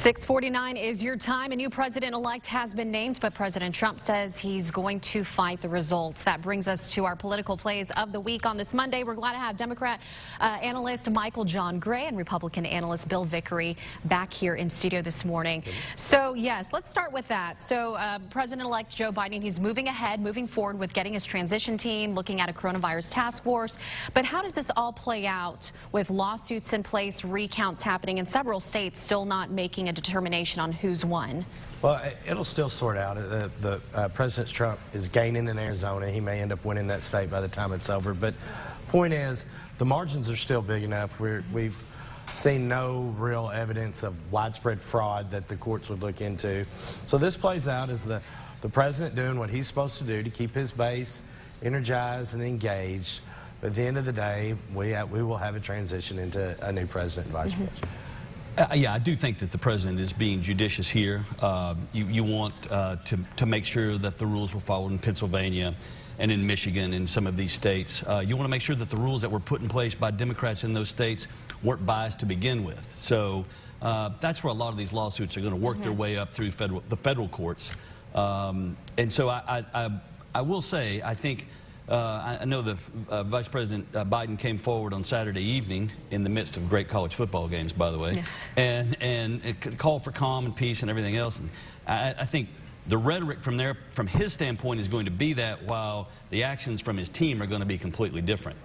6:49 is your time. A new president-elect has been named, but President Trump says he's going to fight the results. That brings us to our political plays of the week on this Monday. We're glad to have Democrat analyst Michael John Gray and Republican analyst Bill Vickery back here in studio this morning. So, yes, let's start with that. So, President-elect Joe Biden, he's moving ahead, moving forward with getting his transition team, looking at a coronavirus task force. But how does this all play out with lawsuits in place, recounts happening in several states, still not making a determination on who's won? Well, it'll still sort out. President Trump is gaining in Arizona. He may end up winning that state by the time it's over. But point is, the margins are still big enough. We've seen no real evidence of widespread fraud that the courts would look into. So this plays out as the president doing what he's supposed to do to keep his base energized and engaged. But at the end of the day, we will have a transition into a new president and vice president. Yeah, I do think that the president is being judicious here. You want to make sure that the rules were followed in Pennsylvania and in Michigan and some of these states. You want to make sure that the rules that were put in place by Democrats in those states weren't biased to begin with. So that's where a lot of these lawsuits are going to work their way up through the federal courts. And so I will say, I think, I know the Vice President Biden came forward on Saturday evening in the midst of great college football games, by the way, and it called for calm and peace and everything else. And I think the rhetoric from his standpoint is going to be that, while the actions from his team are going to be completely different.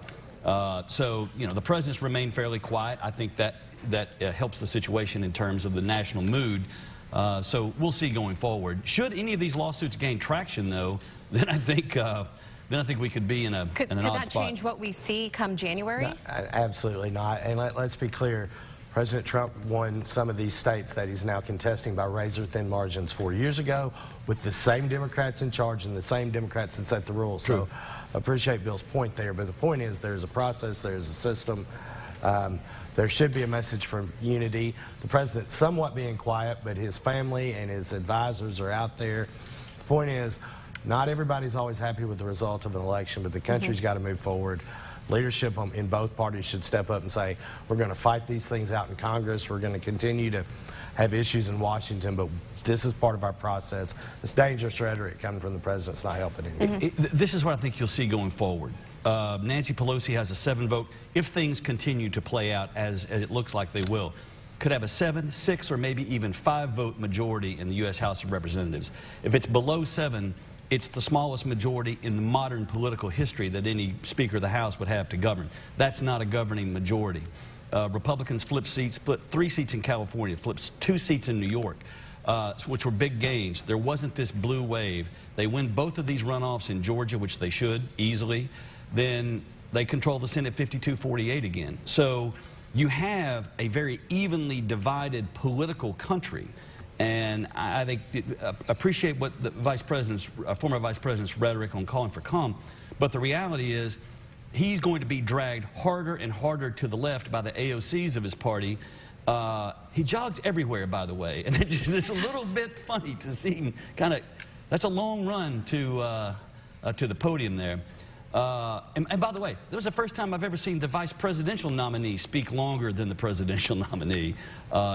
So, you know, the president's remained fairly quiet. I think that helps the situation in terms of the national mood. So we'll see going forward. Should any of these lawsuits gain traction, though, then I think we could be in an odd spot. Could that change what we see come January? No, absolutely not. And let's be clear. President Trump won some of these states that he's now contesting by razor-thin margins 4 years ago with the same Democrats in charge and the same Democrats that set the rules. True. So I appreciate Bill's point there. But the point is, there's a process, there's a system. There should be a message for unity. The president's somewhat being quiet, but his family and his advisors are out there. The point is, not everybody's always happy with the result of an election, but the country's got to move forward. Leadership in both parties should step up and say, we're going to fight these things out in Congress. We're going to continue to have issues in Washington, but this is part of our process. This dangerous rhetoric coming from the president's not helping anything. This is what I think you'll see going forward. Nancy Pelosi has a 7 vote. If things continue to play out as it looks like they will, could have a 7, 6, or maybe even 5 vote majority in the U.S. House of Representatives. If it's below 7, it's the smallest majority in the modern political history that any Speaker of the House would have to govern. That's not a governing majority. Republicans split 3 seats in California, flipped 2 seats in New York, which were big gains. There wasn't this blue wave. They win both of these runoffs in Georgia, which they should easily. Then they control the Senate 52-48 again. So you have a very evenly divided political country. And I think appreciate what the former vice president's rhetoric on calling for calm, but the reality is he's going to be dragged harder and harder to the left by the AOCs of his party. He jogs everywhere, by the way, and it's a little bit funny to see him kind of. That's a long run to the podium there. And by the way, that was the first time I've ever seen the vice presidential nominee speak longer than the presidential nominee.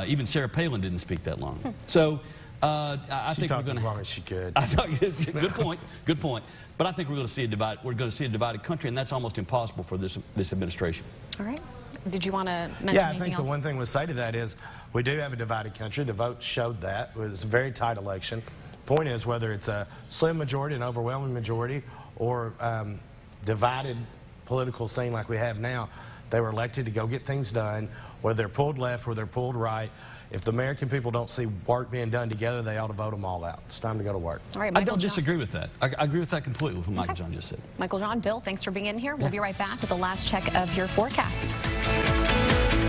Even Sarah Palin didn't speak that long. So I think we're going to. As long as she could. I thought, good point. Good point. But I think we're going to see a divide. We're going to see a divided country, and that's almost impossible for this administration. All right. Did you want to mention anything else? Yeah, I think the one thing we'll say to that is we do have a divided country. The vote showed that. It was a very tight election. Point is, whether it's a slim majority, an overwhelming majority, or divided political scene like we have now, they were elected to go get things done, whether they're pulled left or they're pulled right. If the American people don't see work being done together, they ought to vote them all out. It's time to go to work. All right, I don't disagree with that. I agree with that completely with what Michael John just said. Michael John, Bill, thanks for being in here. We'll be right back with the last check of your forecast.